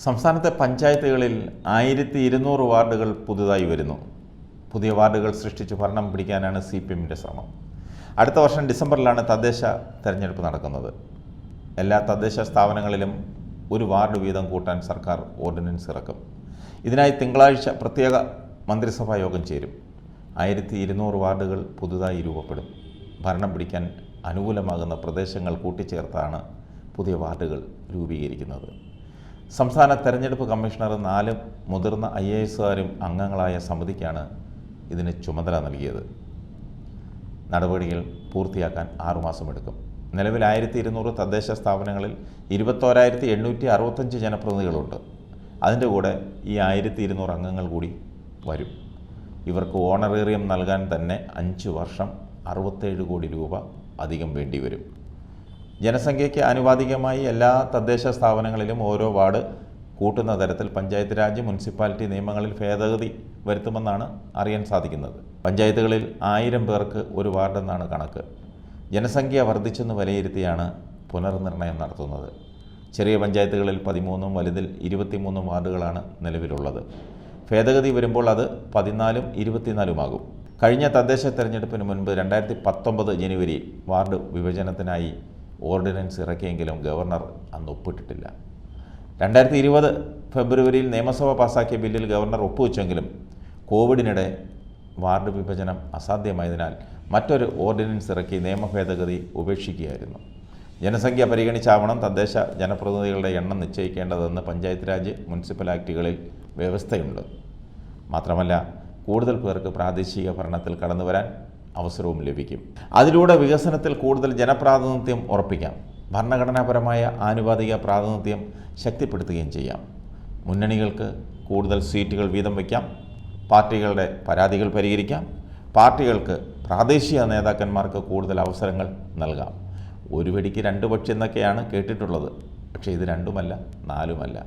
സംസ്ഥാനത്തെ പഞ്ചായത്തുകളിൽ 1200 വാർഡുകൾ പുതുതായി വരുന്നു. പുതിയ വാർഡുകൾ സൃഷ്ടിച്ച് ഭരണം പിടിക്കാനാണ് CPMന്റെ ശ്രമം. അടുത്ത വർഷം ഡിസംബറിലാണ് തദ്ദേശ തെരഞ്ഞെടുപ്പ് നടക്കുന്നത്. എല്ലാ തദ്ദേശ സ്ഥാപനങ്ങളിലും ഒരു വാർഡ് വീതം കൂട്ടാൻ സർക്കാർ ഓർഡിനൻസ് ഇറക്കും. ഇതിനായി തിങ്കളാഴ്ച പ്രത്യേക മന്ത്രിസഭാ യോഗം ചേരും. 1200 വാർഡുകൾ പുതുതായി രൂപപ്പെടും. ഭരണം പിടിക്കാൻ അനുകൂലമാകുന്ന പ്രദേശങ്ങൾ കൂട്ടിച്ചേർത്താണ് പുതിയ വാർഡുകൾ രൂപീകരിക്കുന്നത്. സംസ്ഥാന തെരഞ്ഞെടുപ്പ് കമ്മീഷണർ 4 മുതിർന്ന IASകാരും അംഗങ്ങളായ സമിതിക്കാണ് ഇതിന് ചുമതല നൽകിയത്. നടപടികൾ പൂർത്തിയാക്കാൻ 6 മാസമെടുക്കും. നിലവിൽ 1200 തദ്ദേശ സ്ഥാപനങ്ങളിൽ 21,865 ജനപ്രതിനിധികളുണ്ട്. അതിൻ്റെ കൂടെ ഈ 1200 അംഗങ്ങൾ കൂടി വരും. ഇവർക്ക് ഓണറേറിയം നൽകാൻ തന്നെ 5 വർഷം 67 കോടി രൂപ അധികം വേണ്ടിവരും. ജനസംഖ്യയ്ക്ക് ആനുപാതികമായി എല്ലാ തദ്ദേശ സ്ഥാപനങ്ങളിലും ഓരോ വാർഡ് കൂട്ടുന്ന തരത്തിൽ പഞ്ചായത്ത് രാജ് മുനിസിപ്പാലിറ്റി നിയമങ്ങളിൽ ഭേദഗതി വരുത്തുമെന്നാണ് അറിയാൻ സാധിക്കുന്നത്. പഞ്ചായത്തുകളിൽ 1000 പേർക്ക് ഒരു വാർഡെന്നാണ് കണക്ക്. ജനസംഖ്യ വർദ്ധിച്ചെന്ന് വിലയിരുത്തിയാണ് പുനർനിർണയം നടത്തുന്നത്. ചെറിയ പഞ്ചായത്തുകളിൽ 13ഉം വലുതിൽ 23 വാർഡുകളാണ് നിലവിലുള്ളത്. ഭേദഗതി വരുമ്പോൾ അത് 14ഉം 24ഉമാകും. കഴിഞ്ഞ തദ്ദേശ തെരഞ്ഞെടുപ്പിന് മുൻപ് 2019 ജനുവരിയിൽ വാർഡ് വിഭജനത്തിനായി ഓർഡിനൻസ് ഇറക്കിയെങ്കിലും ഗവർണർ അന്ന് ഒപ്പിട്ടിട്ടില്ല. 2020 ഫെബ്രുവരിയിൽ നിയമസഭ പാസാക്കിയ ബില്ലിൽ ഗവർണർ ഒപ്പുവെച്ചെങ്കിലും കോവിഡിനിടെ വാർഡ് വിഭജനം അസാധ്യമായതിനാൽ മറ്റൊരു ഓർഡിനൻസ് ഇറക്കി നിയമഭേദഗതി ഉപേക്ഷിക്കുകയായിരുന്നു. ജനസംഖ്യ പരിഗണിച്ചാവണം തദ്ദേശ ജനപ്രതിനിധികളുടെ എണ്ണം നിശ്ചയിക്കേണ്ടതെന്ന് പഞ്ചായത്ത് രാജ് മുനിസിപ്പൽ ആക്ടുകളിൽ വ്യവസ്ഥയുണ്ട്. മാത്രമല്ല, കൂടുതൽ പേർക്ക് പ്രാദേശിക ഭരണത്തിൽ കടന്നുവരാൻ അവസരവും ലഭിക്കും. അതിലൂടെ വികസനത്തിൽ കൂടുതൽ ജനപ്രാതിനിധ്യം ഉറപ്പിക്കാം. ഭരണഘടനാപരമായ ആനുപാതിക പ്രാതിനിധ്യം ശക്തിപ്പെടുത്തുകയും ചെയ്യാം. മുന്നണികൾക്ക് കൂടുതൽ സീറ്റുകൾ വീതം വയ്ക്കാം. പാർട്ടികളുടെ പരാതികൾ പരിഹരിക്കാം. പാർട്ടികൾക്ക് പ്രാദേശിക നേതാക്കന്മാർക്ക് കൂടുതൽ അവസരങ്ങൾ നൽകാം. ഒരു വെടിക്ക് 2 പക്ഷി എന്നൊക്കെയാണ് കേട്ടിട്ടുള്ളത്. പക്ഷേ ഇത് 2ഉമല്ല 4ഉമല്ല.